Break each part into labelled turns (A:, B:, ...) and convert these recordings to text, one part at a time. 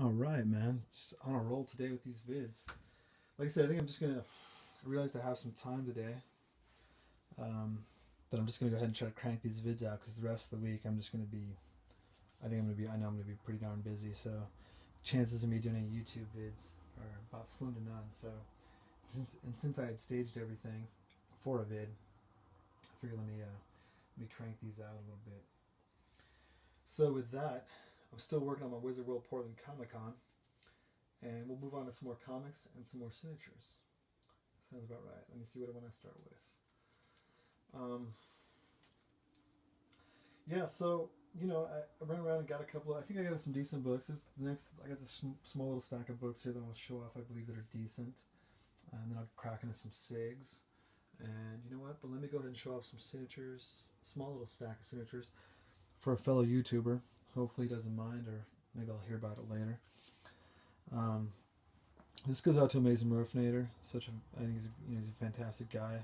A: All right, man. Just on a roll today with these vids. Like I said, I think I'm just gonna. I realized I have some time today. Um, that I'm just gonna go ahead and try to crank these vids out because the rest of the week I'm just gonna be. I think I'm gonna be. I know I'm gonna be pretty darn busy. So, chances of me doing any YouTube vids are about slim to none. So, since I had staged everything for a vid, I figured let me crank these out a little bit. So with that, I'm still working on my Wizard World Portland Comic Con, and we'll move on to some more comics and some more signatures. Sounds about right. Let me see what I want to start with. Yeah, so I ran around and got a couple. I think I got some decent books. I got this small little stack of books here that I'll show off. I believe that are decent, and then I'll crack into some sigs. And you know what? But let me go ahead and show off some signatures. Small little stack of signatures for a fellow YouTuber. Hopefully he doesn't mind, or maybe I'll hear about it later. Um, this goes out to Amazing Murfinator. I think he's a fantastic guy.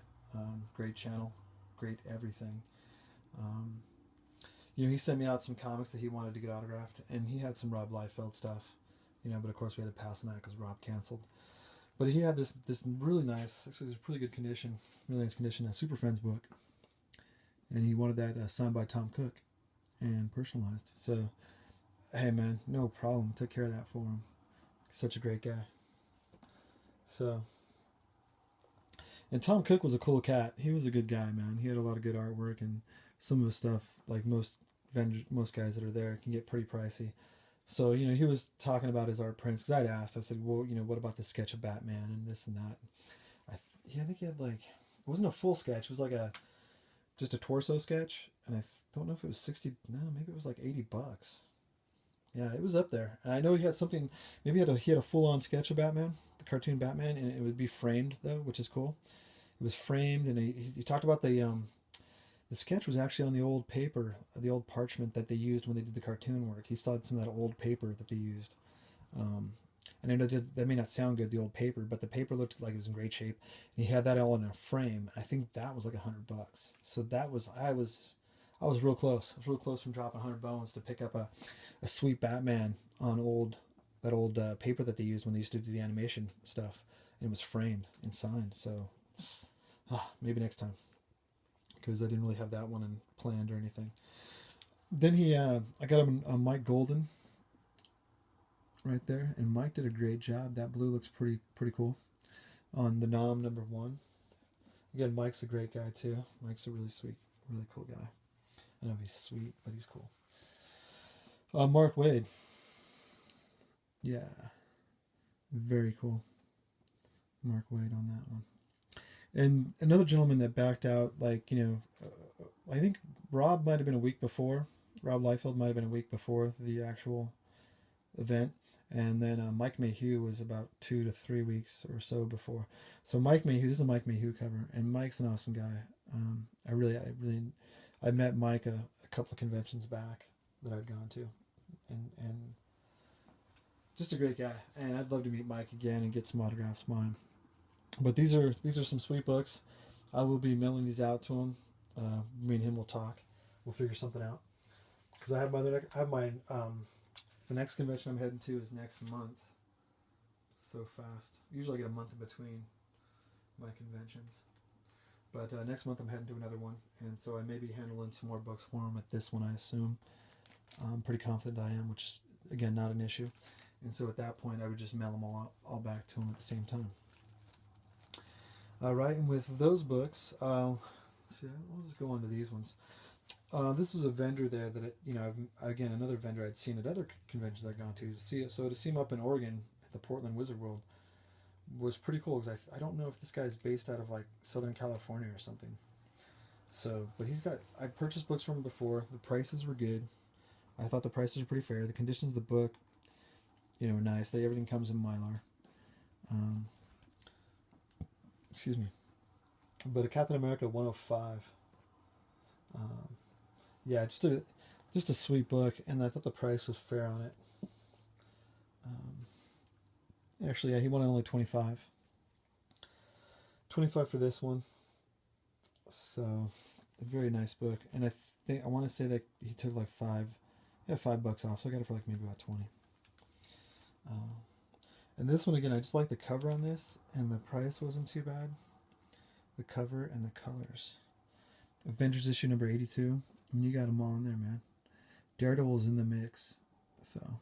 A: Great channel, great everything. Um, he sent me out some comics that he wanted to get autographed, and he had some Rob Liefeld stuff. But of course we had to pass on that because Rob canceled. But he had this really nice, actually it's pretty good condition, really nice condition, a Super Friends book, and he wanted that signed by Tom Cook and personalized. So, hey man, no problem. Took care of that for him. Such a great guy. So, and Tom Cook was a cool cat. He was a good guy, man. He had a lot of good artwork, and some of his stuff, like most guys that are there, can get pretty pricey. So, he was talking about his art prints because I'd asked. I said, well, what about the sketch of Batman and this and that? I think he had it wasn't a full sketch. It was just a torso sketch, and I don't know if it was 60. No, maybe it was like $80. Yeah, it was up there. And I know he had something. Maybe he had a full on sketch of Batman, the cartoon Batman, and it would be framed though, which is cool. It was framed, and he talked about the sketch was actually on the old paper, the old parchment that they used when they did the cartoon work. He saw some of that old paper that they used. And I know that may not sound good, the old paper, but the paper looked like it was in great shape. And he had that all in a frame. I think that was like $100. So I was real close. I was real close from dropping 100 bones to pick up a sweet Batman on that old paper that they used when they used to do the animation stuff. And it was framed and signed. So maybe next time, because I didn't really have that one planned or anything. Then I got him a Mike Golden right there, and Mike did a great job. That blue looks pretty cool on the Nom #1. Again, Mike's a great guy too. Mike's a really sweet, really cool guy. I know he's sweet, but he's cool. Mark Wade, yeah, very cool. Mark Wade on that one. And another gentleman that backed out, I think Rob might have been a week before. Rob Liefeld might have been a week before the actual event, and then Mike Mayhew was about 2 to 3 weeks or so before. So Mike Mayhew, this is a Mike Mayhew cover, and Mike's an awesome guy. I met Mike a couple of conventions back that I'd gone to, and just a great guy. And I'd love to meet Mike again and get some autographs of mine. But these are some sweet books. I will be mailing these out to him. Me and him will talk. We'll figure something out. Because I have my the next convention I'm heading to is next month. So fast. Usually I get a month in between my conventions. But next month I'm heading to another one, and so I may be handling some more books for him at this one, I assume. I'm pretty confident that I am, which is, again, not an issue. And so at that point, I would just mail them all back to him at the same time. All right, and with those books, we'll just go on to these ones. This was a vendor there that, again, another vendor I'd seen at other conventions I'd gone to see it. So to see him up in Oregon at the Portland Wizard World was pretty cool, because I don't know if this guy's based out of Southern California or something. So, but I purchased books from him before. The prices were good. I thought the prices were pretty fair. The conditions of the book, were nice. Everything comes in Mylar. Excuse me. But a Captain America 105. Yeah, just a sweet book, and I thought the price was fair on it. Actually, yeah, he wanted only 25. 25 for this one. So, a very nice book, and I want to say that he took $5 off, so I got it for maybe about 20. And this one again, I just like the cover on this, and the price wasn't too bad. The cover and the colors. Avengers issue number 82. I mean, you got them all in there, man. Daredevil's in the mix, so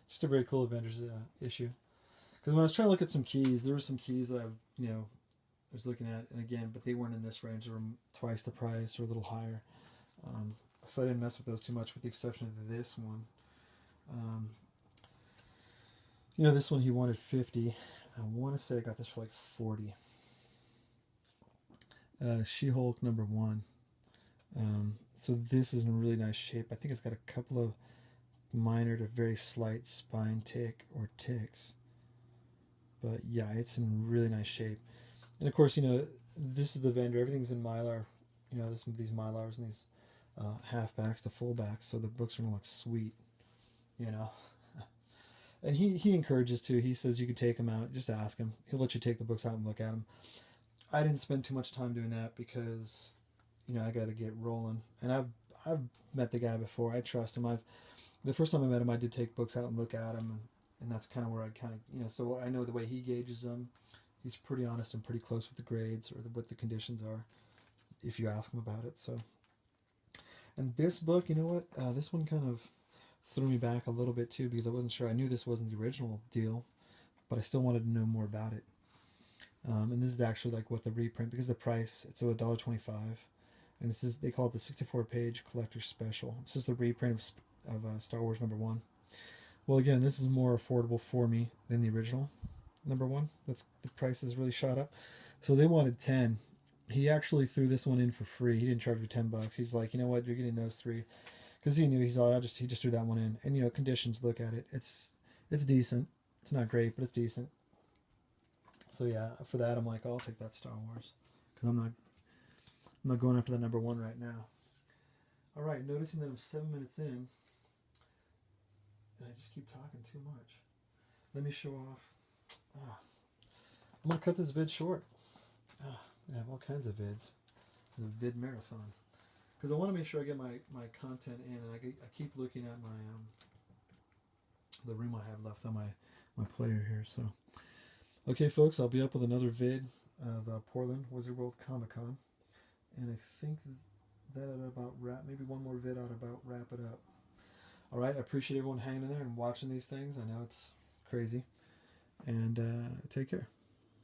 A: just a very cool Avengers issue. Because when I was trying to look at some keys, there were some keys that I was looking at, and again, but they weren't in this range. They were twice the price or a little higher. So I didn't mess with those too much, with the exception of this one. This one he wanted 50. I want to say I got this for like 40. She-Hulk number 1. So this is in really nice shape. I think it's got a couple of minor to very slight spine tick or ticks. But yeah, it's in really nice shape. And of course, this is the vendor. Everything's in Mylar. These Mylars and these halfbacks to fullbacks. So the books are going to look sweet, And he encourages too. He says you can take them out. Just ask him. He'll let you take the books out and look at them. I didn't spend too much time doing that because, I got to get rolling. And I've met the guy before. I trust him. The first time I met him, I did take books out and look at them, and that's kind of where I so I know the way he gauges them. He's pretty honest and pretty close with the grades or what the conditions are, if you ask him about it. So, and this book, you know what? This one kind of threw me back a little bit too because I wasn't sure. I knew this wasn't the original deal, but I still wanted to know more about it. And this is actually like what the reprint, because the price, it's $1.25, and this is, they call it the 64-page collector's special. It's just a reprint of Star Wars number 1. Well, again, this is more affordable for me than the original number 1. The price is really shot up, so they wanted 10. He actually threw this one in for free. He didn't charge me $10. He's like, you know what, you're getting those 3, because he knew. He's like, he just threw that one in, and conditions. Look at it. It's decent. It's not great, but it's decent. So yeah, for that I'm like, I'll take that Star Wars, because I'm not going after the number 1 right now. All right, noticing that I'm 7 minutes in, and I just keep talking too much. Let me show off. I'm gonna cut this vid short. I have all kinds of vids. It's a vid marathon, because I want to make sure I get my content in, and I keep looking at my the room I have left on my player here. So. Okay, folks, I'll be up with another vid of Portland Wizard World Comic Con, and I think that ought about maybe one more vid ought about wrap it up. All right, I appreciate everyone hanging in there and watching these things. I know it's crazy, and take care.